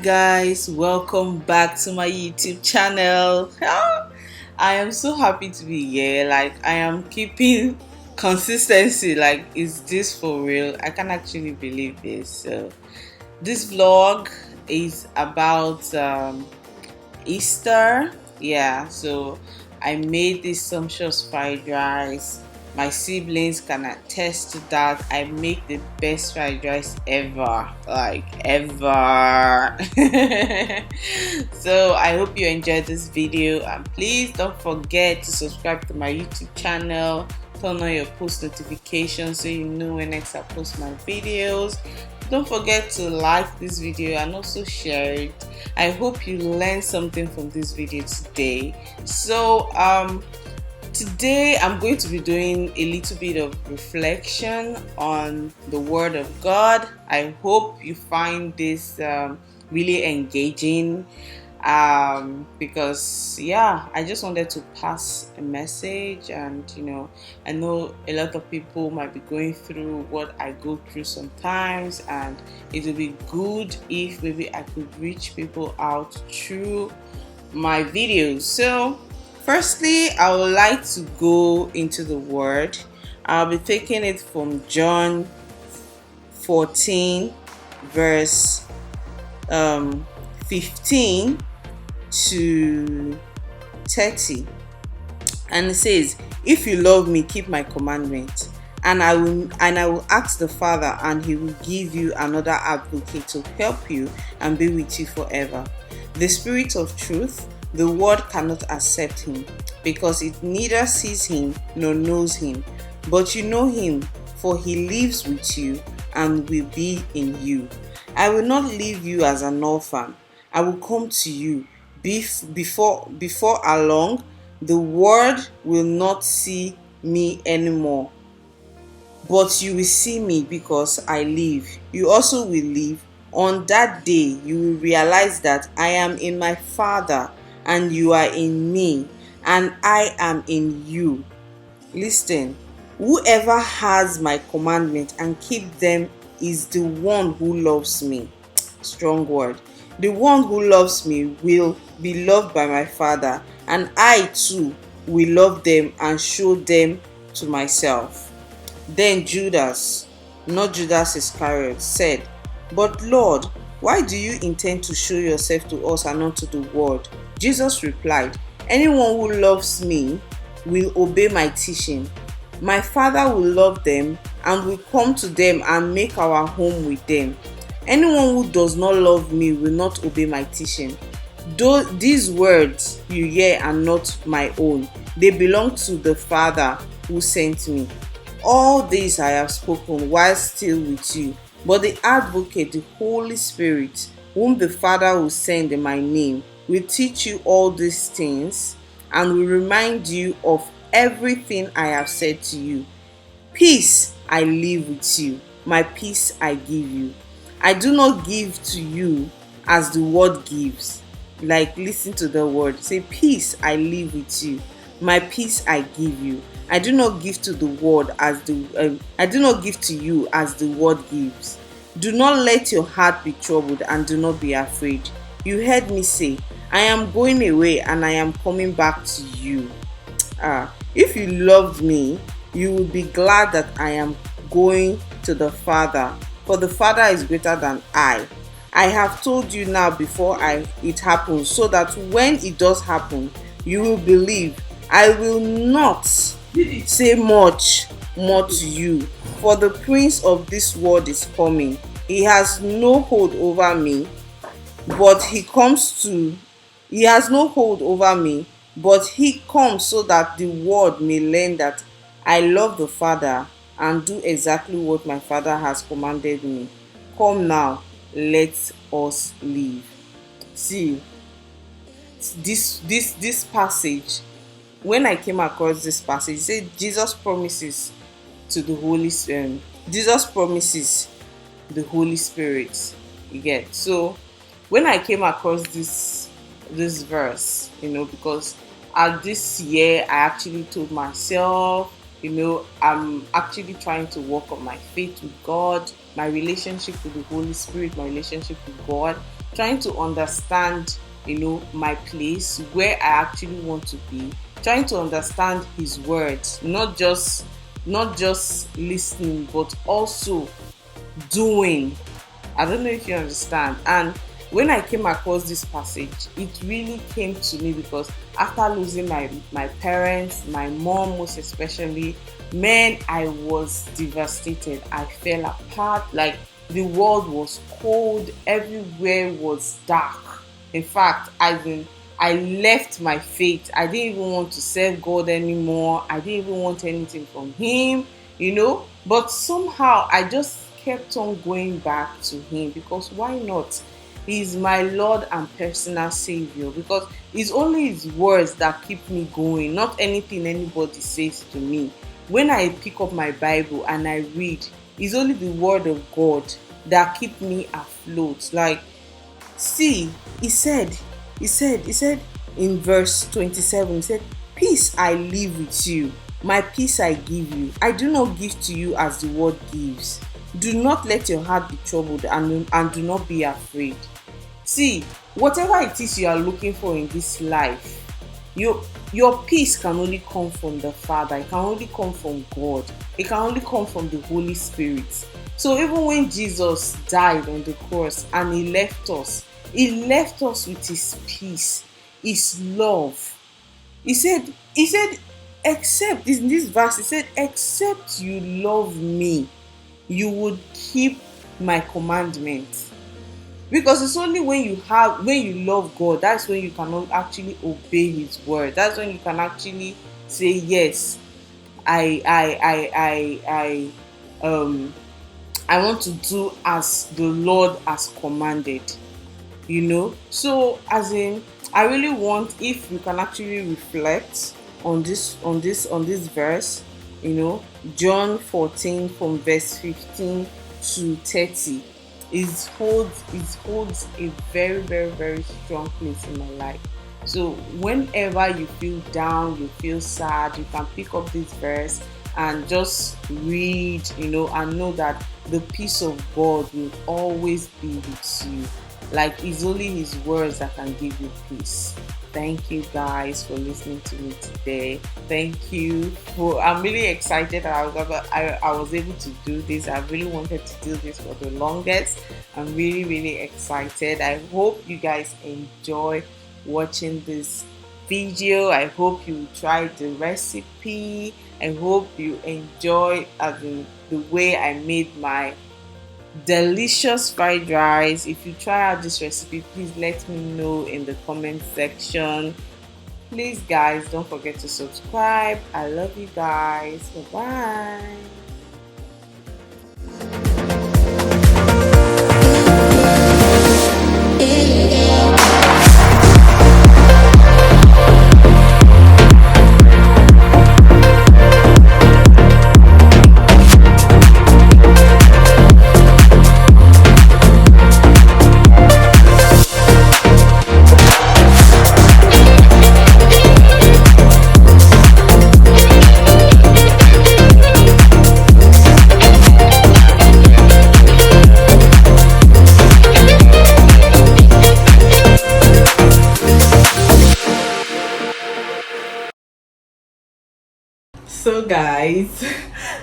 guys, welcome back to my YouTube channel. I am so happy to be here. I am keeping consistency. Is this for real? I can't actually believe this. So this vlog is about Easter. Yeah, so I made this sumptuous fried rice. My siblings can attest to that. I make the best fried rice ever, ever. So I hope you enjoyed this video, and please don't forget to subscribe to my YouTube channel. Turn on your post notifications so you know when next I post my videos. Don't forget to like this video and also share it. I hope you learned something from this video today. So today I'm going to be doing a little bit of reflection on the Word of God. I hope you find this really engaging because I just wanted to pass a message, and I know a lot of people might be going through what I go through sometimes, and it would be good if maybe I could reach people out through my videos. So firstly, I would like to go into the Word. I'll be taking it from John 14 verse 15 to 30, and it says, "If you love me, keep my commandments, and I will ask the Father, and he will give you another advocate to help you and be with you forever, the Spirit of truth. The world cannot accept him, because it neither sees him nor knows him, but you know him, for he lives with you and will be in you. I will not leave you as an orphan. I will come to you. Before long, the world will not see me anymore, but you will see me, because I live. You also will live. On that day, you will realize that I am in my Father, and you are in me, and I am in you. Listen, whoever has my commandments and keep them is the one who loves me." Strong word. "The one who loves me will be loved by my Father, and I too will love them and show them to myself." Then Judas, not Judas Iscariot, said, "But Lord, why do you intend to show yourself to us and not to the world?" Jesus replied, "Anyone who loves me will obey my teaching. My Father will love them and will come to them and make our home with them. Anyone who does not love me will not obey my teaching. Though these words you hear are not my own, they belong to the Father who sent me. All this I have spoken while still with you, but the Advocate, the Holy Spirit, whom the Father will send in my name, will teach you all these things and will remind you of everything I have said to you. Peace I leave with you, my peace I give you. I do not give to you as the world gives." Listen to the word. Say, "Peace I leave with you, my peace I give you. I do not give to the world as I do not give to you as the world gives. Do not let your heart be troubled, and do not be afraid. You heard me say, I am going away and I am coming back to you. If you loved me, you would be glad that I am going to the Father, for the Father is greater than I. I have told you now before it happens, so that when it does happen, you will believe. I will not say much more to you, for the prince of this world is coming. He has no hold over me, but he has no hold over me, but he comes so that the world may learn that I love the Father and do exactly what my Father has commanded me. Come now, let us live." See, this passage, when I came across this passage, it said Jesus promises the Holy Spirit. You get? So when I came across this verse, because this year I actually told myself, I'm actually trying to work on my faith with God, my relationship with the Holy Spirit, my relationship with God. trying to understand, my place, where I actually want to be, trying to understand his words, not just listening, but also doing. I don't know if you understand. And when I came across this passage, it really came to me because after losing my parents, my mom most especially, man, I was devastated. I fell apart. Like, the world was cold, everywhere was dark. In fact, I left my faith. I didn't even want to serve God anymore. I didn't even want anything from him. But somehow I just kept on going back to him, because why not? He's my Lord and personal Savior, because it's only his words that keep me going, not anything anybody says to me. When I pick up my Bible and I read, it's only the word of God that keep me afloat. Like, see, he said in verse 27, he said, "Peace I leave with you, my peace I give you. I do not give to you as the world gives. Do not let your heart be troubled, and do not be afraid." See, whatever it is you are looking for in this life, your peace can only come from the Father. It can only come from God. It can only come from the Holy Spirit. So even when Jesus died on the cross and he left us with his peace, his love. He said, except, in this verse, he said, "Except you love me, you would keep my commandments." Because it's only when you love God, that's when you can actually obey his word. That's when you can actually say, yes, I want to do as the Lord has commanded. So, as in, I really want, if you can actually reflect on this verse, John 14 from verse 15 to 30. It holds a very, very, very strong place in my life. So whenever you feel down, you feel sad, you can pick up this verse and just read, and know that the peace of God will always be with you. Like, it's only his words that can give you peace. Thank you guys for listening to me today. Thank you I'm really excited that I was able to do this. I really wanted to do this for the longest. I'm really, really excited. I hope you guys enjoy watching this video. I hope you try the recipe. I hope you enjoy the way I made my delicious fried rice. If you try out this recipe, please let me know in the comment section. Please guys, don't forget to subscribe. I love you guys. Bye bye. So guys,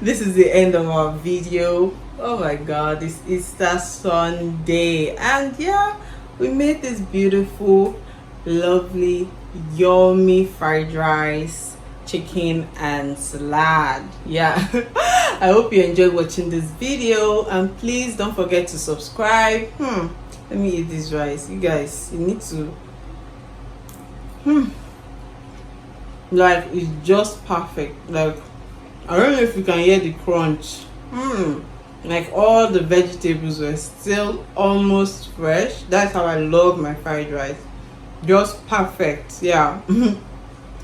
this is the end of our video. Oh my god, it's Easter Sunday, and yeah, we made this beautiful, lovely, yummy fried rice, chicken and salad. Yeah. I hope you enjoyed watching this video, and please don't forget to subscribe. Let me eat this rice. You guys, you need to like, it's just perfect. Like, I don't know if you can hear the crunch. Like, all the vegetables were still almost fresh. That's how I love my fried rice. Just perfect. Yeah.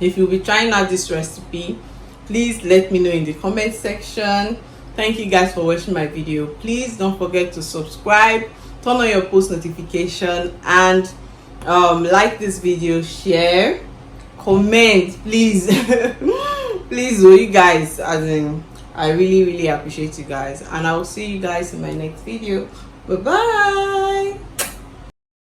If you'll be trying out this recipe, please let me know in the comment section. Thank you guys for watching my video. Please don't forget to subscribe, turn on your post notification, and like this video, share, comment, please. Please, you guys, as in, I really, really appreciate you guys, and I will see you guys in my next video. Bye bye.